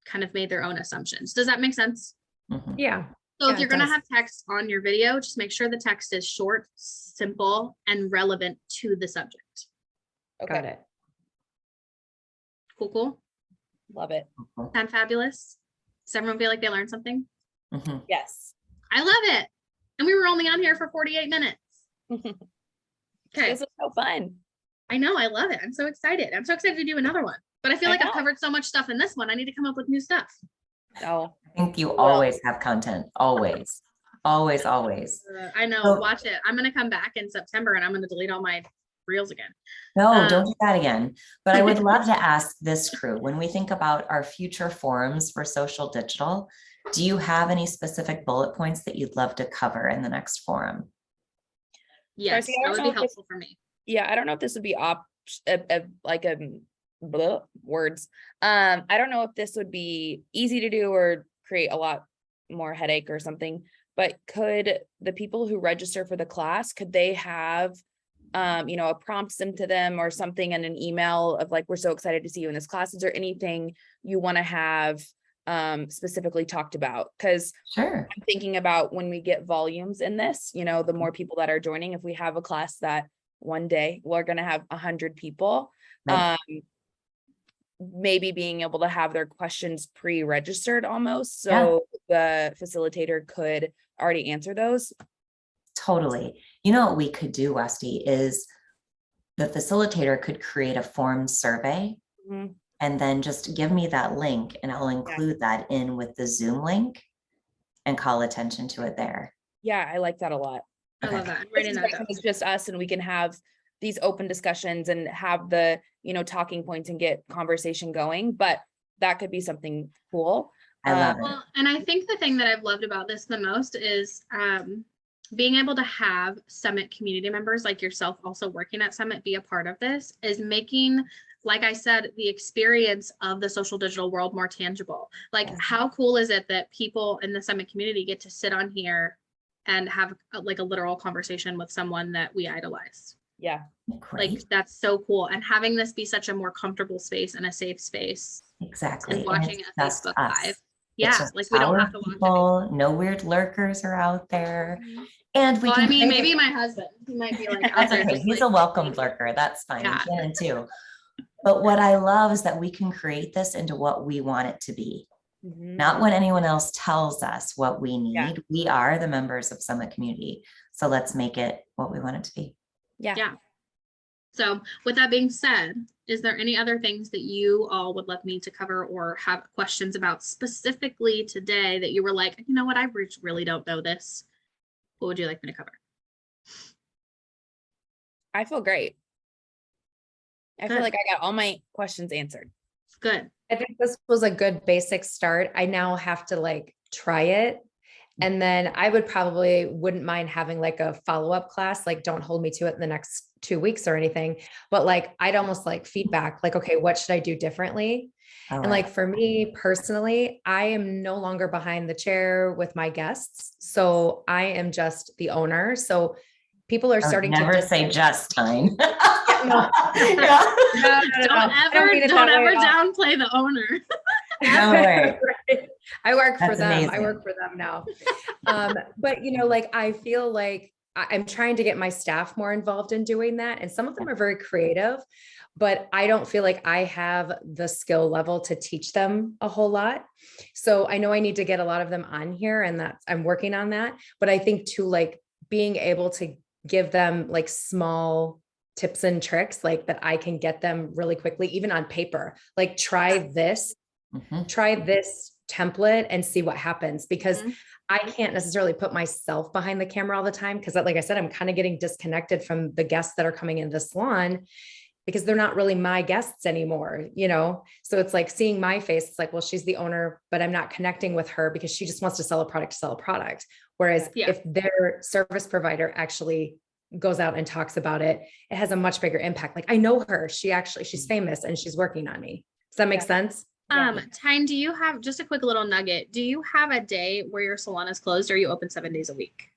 kind of made their own assumptions. Does that make sense? Mhm. Yeah. So Yeah, if you're it going to does. have text on your video, just make sure the text is short, simple, and relevant to the subject. Got Okay, it. Cool. love it. Sound fabulous? Does everyone feel like they learned something? Mhm. Yes. I love it. And we were only on here for 48 minutes. Okay. This is so fun. I know. I love it. I'm so excited. I'm so excited to do another one. But I feel I like I've know. covered so much stuff in this one. I need to come up with new stuff. Oh, I think you Well- always have content, always, always, always. I know. So- Watch it. I'm going to come back in September and I'm going to delete all my reels again. No, don't do Um, that again. But I would love to ask this crew, when we think about our future forums for social digital, do you have any specific bullet points that you'd love to cover in the next forum? Yes, Darcy, I that don't would know be if this- helpful for me. yeah, I don't know if this would be like a blah, words. I don't know if this would be easy to do or create a lot more headache or something, but could the people who register for the class, could they have a prompt sent to them or something in an email of like, we're so excited to see you in this class. Is there anything you want to have specifically talked about? Because Sure. I'm thinking about when we get volumes in this, the more people that are joining, if we have a class that one day we're going to have 100 people, Right. maybe being able to have their questions pre-registered almost, Yeah. so the facilitator could already answer those. Totally. You know what we could do, Westy, is the facilitator could create a form survey Mhm. and then just give me that link and I'll include that in with the Zoom link and call attention to it there. Yeah, I like that a lot. I Okay. love that. I'm writing that down. It's just us and we can have these open discussions and have the, talking points and get conversation going, but that could be something cool. I love it. Well, and I think the thing that I've loved about this the most is being able to have Summit community members like yourself also working at Summit be a part of this is making, like I said, the experience of the social digital world more tangible. Like, how cool is it that people in the Summit community get to sit on here and have like a literal conversation with someone that we idolize? Yeah. Great. Like, that's so cool. And having this be such a more comfortable space and a safe space Exactly. and And watching it's a just Facebook us. Live. It's Yeah, just like we don't our have to watch it. people, no weird lurkers are out there. And we Well, can I mean, create- maybe my husband, he might be like out That's there okay. just He's like, a welcome lurker. That's fine. Yeah. He can too. But what I love is that we can create this into what we want it to be. Not what anyone else tells us what we need. Yeah. We are the members of Summit Community. So let's make it what we want it to be. Yeah. Yeah. So with that being said, is there any other things that you all would love me to cover or have questions about specifically today that you were like, you know what, I really don't know this? What would you like me to cover? I feel great. I feel Good. like I got all my questions answered. Good. I think this was a good basic start. I now have to like try it. And then I wouldn't mind having like a follow-up class, like don't hold me to it in the next 2 weeks or anything, but like, I'd almost like feedback, like, okay, what should I do differently? All And right. like, for me personally, I am no longer behind the chair with my guests. So I am just the owner. So people are I would starting never to say Justine. No. Yeah. Don't ever downplay the owner. No way. Right. I work for That's them. I amazing. work for them now. But like, I feel like I'm trying to get my staff more involved in doing that. And some of them are very creative, but I don't feel like I have the skill level to teach them a whole lot. So I know I need to get a lot of them on here, and I'm working on that. But I think too, like being able to give them like small tips and tricks, like that I can get them really quickly, even on paper, like try this template and see what happens, because I can't necessarily put myself behind the camera all the time. Cause like I said, I'm kind of getting disconnected from the guests that are coming into the salon because they're not really my guests anymore, So it's like seeing my face. It's like, well, she's the owner, but I'm not connecting with her because she just wants to sell a product. Whereas Yeah. if their service provider actually goes out and talks about it, it has a much bigger impact. Like I know her, she's famous and she's working on me. Does that make sense? Tyne, do you have just a quick little nugget? Do you have a day where your salon is closed or are you open 7 days a week?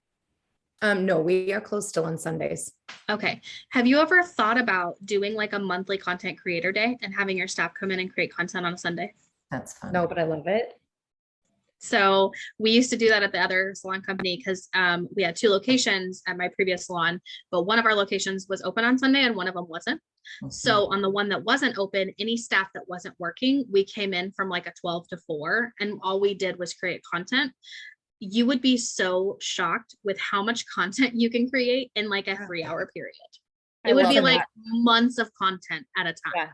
No, we are closed still on Sundays. Okay. Have you ever thought about doing like a monthly content creator day and having your staff come in and create content on a Sunday? That's fun. No, but I love it. So we used to do that at the other salon company because we had 2 locations at my previous salon, but one of our locations was open on Sunday and one of them wasn't. So on the one that wasn't open, any staff that wasn't working, we came in from like a 12 to 4 and all we did was create content. You would be so shocked with how much content you can create in like a 3-hour period. It would love be like that. months of content at a time. Yeah.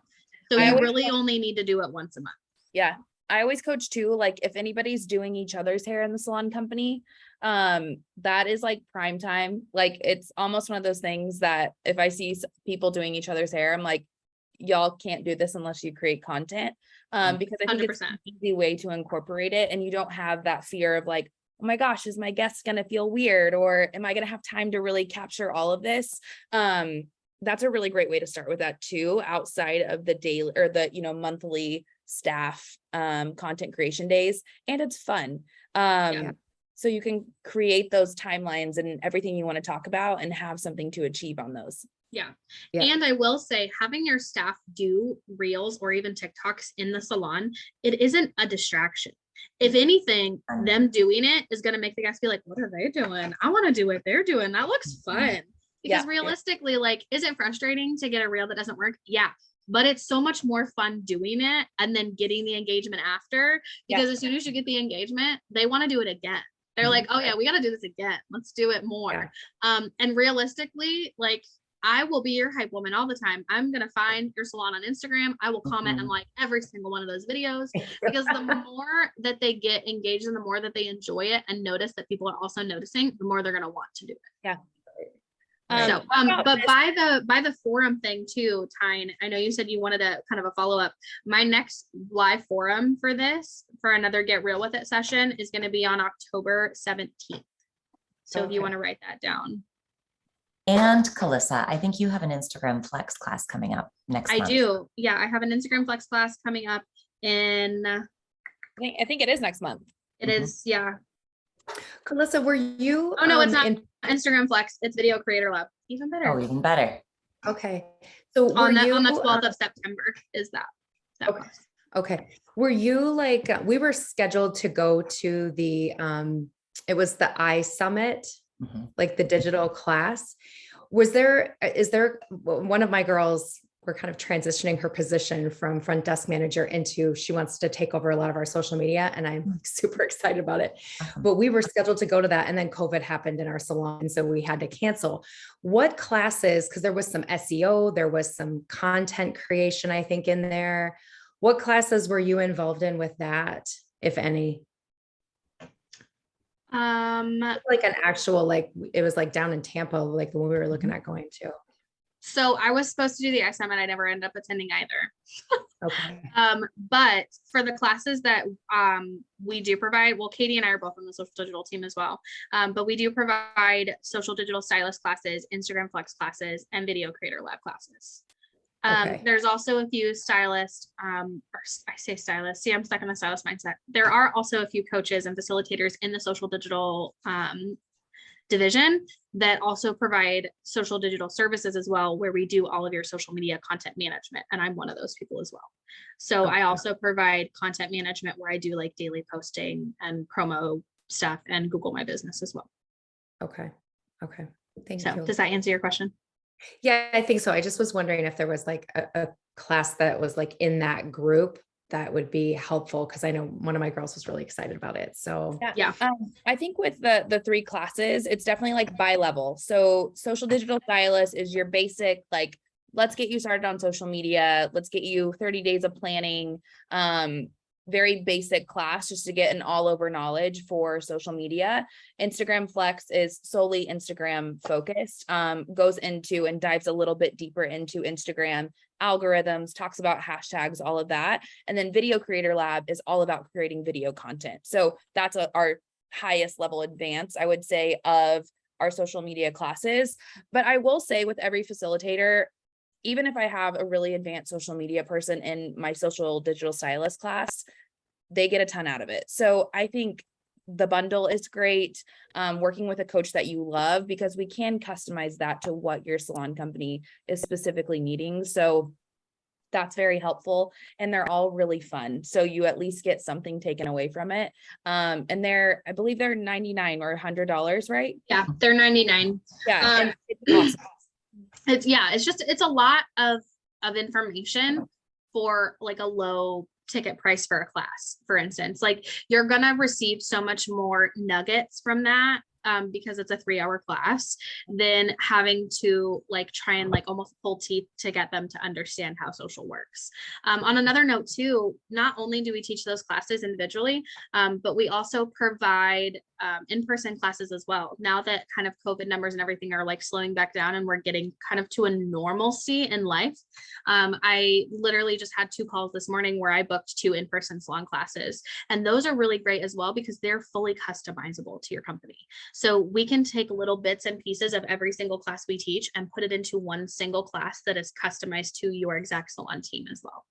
So I you always really only need to do it once a month. Yeah. I always coach too, like if anybody's doing each other's hair in the salon company, that is like prime time. Like it's almost one of those things that if I see people doing each other's hair, I'm like, y'all can't do this unless you create content. Because I think it's 100%. an easy way to incorporate it and you don't have that fear of like, oh my gosh, is my guest gonna feel weird or am I gonna have time to really capture all of this? That's a really great way to start with that too, outside of the daily or the, monthly staff content creation days. And it's fun. So you can create those timelines and everything you want to talk about and have something to achieve on those. Yeah. Yeah. And I will say having your staff do reels or even TikToks in the salon, it isn't a distraction. If anything, them doing it is going to make the guys feel like, what are they doing? I want to do what they're doing. That looks fun. Because realistically, like, is it frustrating to get a reel that doesn't work? Yeah. But it's so much more fun doing it and then getting the engagement after, because as soon as you get the engagement, they want to do it again. They're like, oh yeah, we got to do this again. Let's do it more. And realistically, like, I will be your hype woman all the time. I'm going to find your salon on Instagram. I will comment and like every single one of those videos because the more that they get engaged and the more that they enjoy it and notice that people are also noticing, the more they're going to want to do it. Yeah. But by the forum thing too, Tyne, I know you said you wanted a kind of a follow-up. My next live forum for this, for another Get Real With It session, is going to be on October 17th. So if you want to write that down. And Calissa, I think you have an Instagram Flex class coming up next month. I do. Yeah, I have an Instagram Flex class coming up in. I think it is next month. It is, yeah. Calissa, were you? Oh no, it's not Instagram Flex. It's Video Creator Lab. Even better. Oh, even better. Okay. So on the 12th of September is that okay. class. Okay. Were you like, we were scheduled to go to the, it was the iSummit, like the digital class. Is there one of my girls, we're kind of transitioning her position from front desk manager into, she wants to take over a lot of our social media and I'm like super excited about it. But we were scheduled to go to that and then COVID happened in our salon. So we had to cancel. What classes, because there was some SEO, there was some content creation, I think in there. What classes were you involved in with that, if any? Like an actual, like it was like down in Tampa, like when we were looking at going to. So I was supposed to do the iSummit. I never ended up attending either. Okay. But for the classes that we do provide, well, Katie and I are both on the social digital team as well. But we do provide social digital stylist classes, Instagram Flex classes, and Video Creator Lab classes. There's also a few stylists, or I say stylists, see, I'm stuck in the stylist mindset. There are also a few coaches and facilitators in the social digital division that also provide social digital services as well, where we do all of your social media content management. And I'm one of those people as well. So I also provide content management where I do like daily posting and promo stuff and Google My Business as well. Okay. Thank so you. Does that answer your question? Yeah, I think so. I just was wondering if there was like a class that was like in that group that would be helpful, because I know one of my girls was really excited about it. So yeah. I think with the 3 classes, it's definitely like by level. So social digital stylist is your basic, like, let's get you started on social media. Let's get you 30 days of planning. Very basic class just to get an all over knowledge for social media. Instagram Flex is solely Instagram focused, goes into and dives a little bit deeper into Instagram algorithms, talks about hashtags, all of that. And then Video Creator Lab is all about creating video content. So that's our highest level advance, I would say, of our social media classes. But I will say with every facilitator, even if I have a really advanced social media person in my social digital stylist class, they get a ton out of it. So I think the bundle is great. Working with a coach that you love, because we can customize that to what your salon company is specifically needing. So that's very helpful. And they're all really fun. So you at least get something taken away from it. And I believe they're 99 or $100, right? Yeah, they're 99. Yeah. Um, And it's awesome. It's a lot of information for like a low ticket price for a class, for instance. Like you're gonna receive so much more nuggets from that, because it's a 3-hour class, than having to like try and like almost pull teeth to get them to understand how social works. On another note too, not only do we teach those classes individually, but we also provide in-person classes as well. Now that kind of COVID numbers and everything are like slowing back down and we're getting kind of to a normalcy in life. I literally just had 2 calls this morning where I booked 2 in-person salon classes. And those are really great as well because they're fully customizable to your company. So we can take little bits and pieces of every single class we teach and put it into one single class that is customized to your exact salon team as well.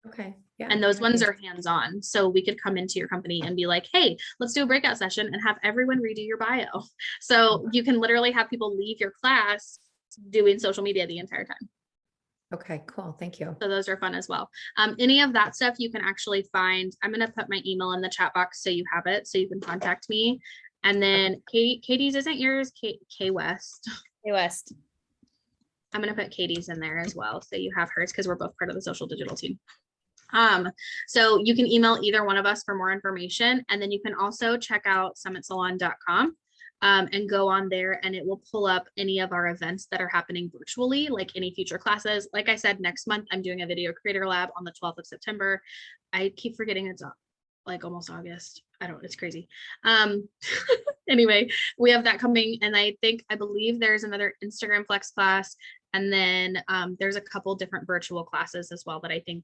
Okay. Yeah. And those ones are hands-on. So we could come into your company and be like, hey, let's do a breakout session and have everyone redo your bio. So you can literally have people leave your class doing social media the entire time. Okay, cool. Thank you. So those are fun as well. Any of that stuff you can actually find. I'm going to put my email in the chat box so you have it, so you can contact me. And then Katie's isn't yours, K West. Hey, West. I'm going to put Katie's in there as well. So you have hers because we're both part of the social digital team. So you can email either one of us for more information. And then you can also check out summitsalon.com and go on there and it will pull up any of our events that are happening virtually, like any future classes. Like I said, next month, I'm doing a video creator lab on the 12th of September. I keep forgetting it's like almost August. It's crazy. Anyway, we have that coming. And I believe there's another Instagram Flex class. And then there's a couple different virtual classes as well that I think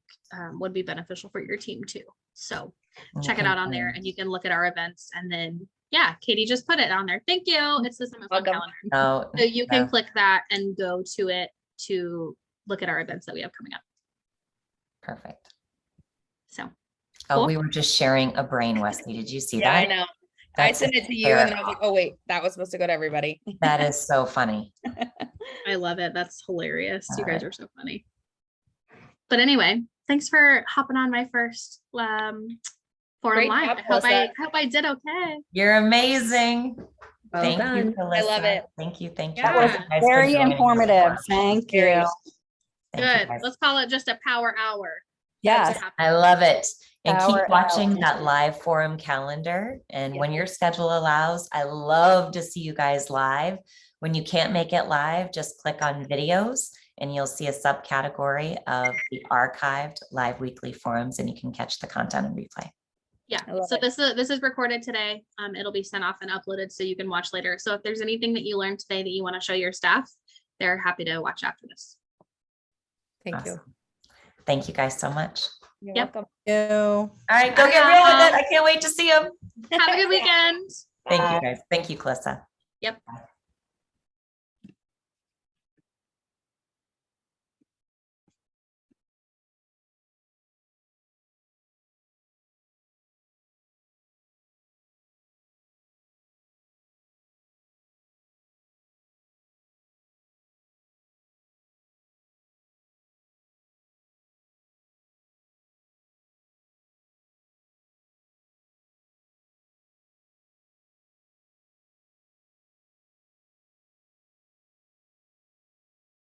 would be beneficial for your team too. So check it out on there and you can look at our events. And then, yeah, Katie just put it on there. Thank you. It's the Summit Fun calendar. Oh, So you can click that and go to it to look at our events that we have coming up. perfect. So. Oh, Cool. we were just sharing a brain, Wesley. Did you see Yeah, that? I know. I That's sent it to you and then I was like, oh wait, that was supposed to go to everybody. That is so funny. I love it. That's hilarious. You All guys right. are so funny. But anyway, thanks for hopping on my first forum Great live. job, I hope Melissa. I did okay. You're amazing. Well Thank you, done. Calissa. I love it. Thank you. Thank you. Yeah. guys for Very joining us. informative. Thank Very. you. Thank you, Good. guys. Let's call it just a power hour. Yes. That's what happened. I love it. And keep Power watching hour. that live forum calendar. And when your schedule allows, I love to see you guys live. When you can't make it live, just click on videos and you'll see a subcategory of the archived live weekly forums and you can catch the content and replay. Yeah. I love So it. this is recorded today. It'll be sent off and uploaded so you can watch later. So if there's anything that you learned today that you want to show your staff, they're happy to watch after this. Thank you. Awesome. Thank you guys so much. You're Yep. welcome. You. All right, go get real with it. I can't wait to see them. Have a good weekend. Thank you guys. Thank you, Calissa. Yep. Bye.